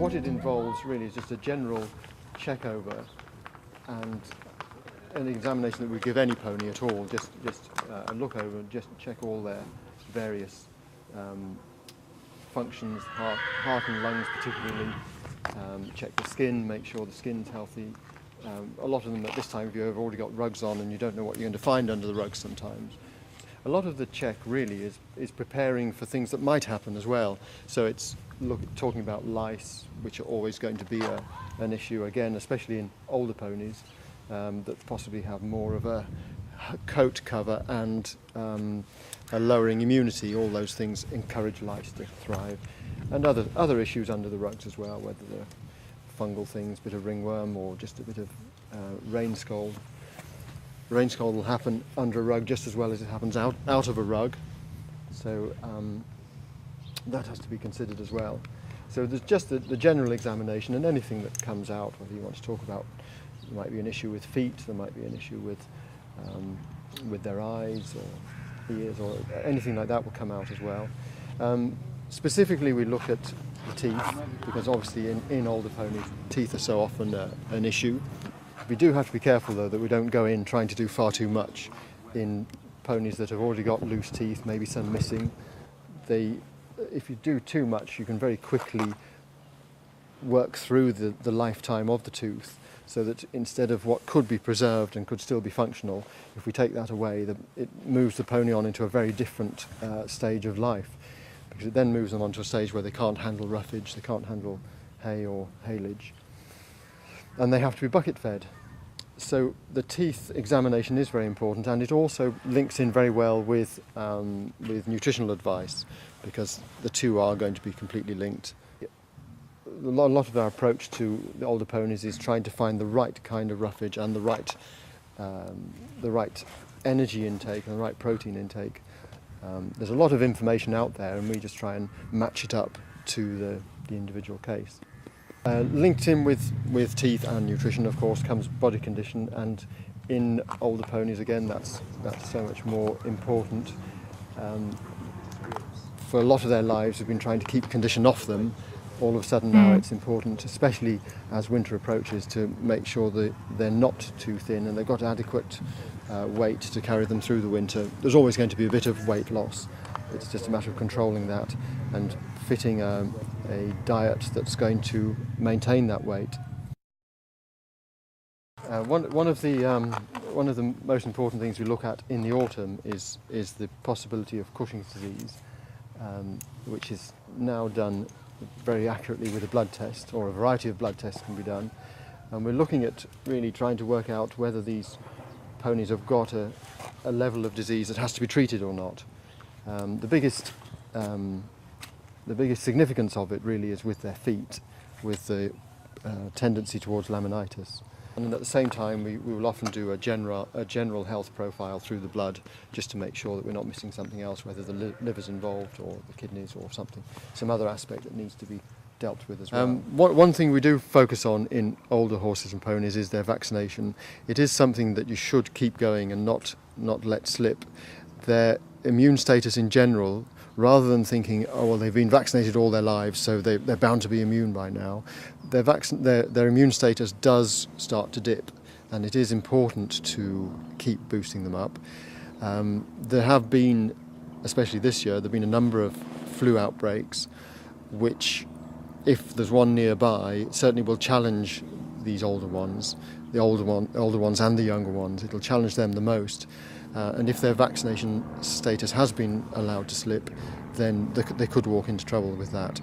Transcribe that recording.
what it involves really is just a general check over and an examination that we give any pony at all, just a look over and just check all their various functions, heart and lungs particularly, check the skin, make sure the skin's healthy. A lot of them at this time of year have already got rugs on and you don't know what you're going to find under the rugs sometimes. A lot of the check really is preparing for things that might happen as well. So it's talking about lice, which are always going to be an issue again, especially in older ponies that possibly have more of a coat cover and a lowering immunity. All those things encourage lice to thrive. And other issues under the rugs as well, whether they're fungal things, a bit of ringworm or just a bit of rain scald. Rain scald will happen under a rug just as well as it happens out of a rug, so that has to be considered as well. So there's just the general examination, and anything that comes out, whether you want to talk about, there might be an issue with feet, there might be an issue with their eyes or ears, or anything like that will come out as well. Specifically we look at the teeth, because obviously in older ponies teeth are so often an issue. We do have to be careful though that we don't go in trying to do far too much in ponies that have already got loose teeth, maybe some missing. If you do too much, you can very quickly work through the lifetime of the tooth, so that instead of what could be preserved and could still be functional, if we take that away, it moves the pony on into a very different stage of life, because it then moves them onto a stage where they can't handle roughage, they can't handle hay or haylage, and they have to be bucket fed. So the teeth examination is very important, and it also links in very well with nutritional advice, because the two are going to be completely linked. A lot of our approach to the older ponies is trying to find the right kind of roughage and the right energy intake and the right protein intake. There's a lot of information out there, and we just try and match it up to the individual case. Linked in with teeth and nutrition, of course, comes body condition, and in older ponies, again, that's so much more important. For a lot of their lives, we've been trying to keep condition off them. All of a sudden now it's important, especially as winter approaches, to make sure that they're not too thin and they've got adequate weight to carry them through the winter. There's always going to be a bit of weight loss. It's just a matter of controlling that and fitting a diet that's going to maintain that weight. One of the most important things we look at in the autumn is the possibility of Cushing's disease, which is now done very accurately with a blood test, or a variety of blood tests can be done, and we're looking at really trying to work out whether these ponies have got a level of disease that has to be treated or not. The biggest significance of it really is with their feet, with the tendency towards laminitis. And at the same time, we will often do a general health profile through the blood, just to make sure that we're not missing something else, whether the liver's involved or the kidneys or some other aspect that needs to be dealt with as well. One thing we do focus on in older horses and ponies is their vaccination. It is something that you should keep going and not let slip. Their immune status in general, rather than thinking, oh well, they've been vaccinated all their lives, so they're bound to be immune by now, their immune status does start to dip, and it is important to keep boosting them up. There have been, especially this year, there have been a number of flu outbreaks, which, if there's one nearby, certainly will challenge these older ones, the older ones and the younger ones. It'll challenge them the most. And if their vaccination status has been allowed to slip, then they could walk into trouble with that.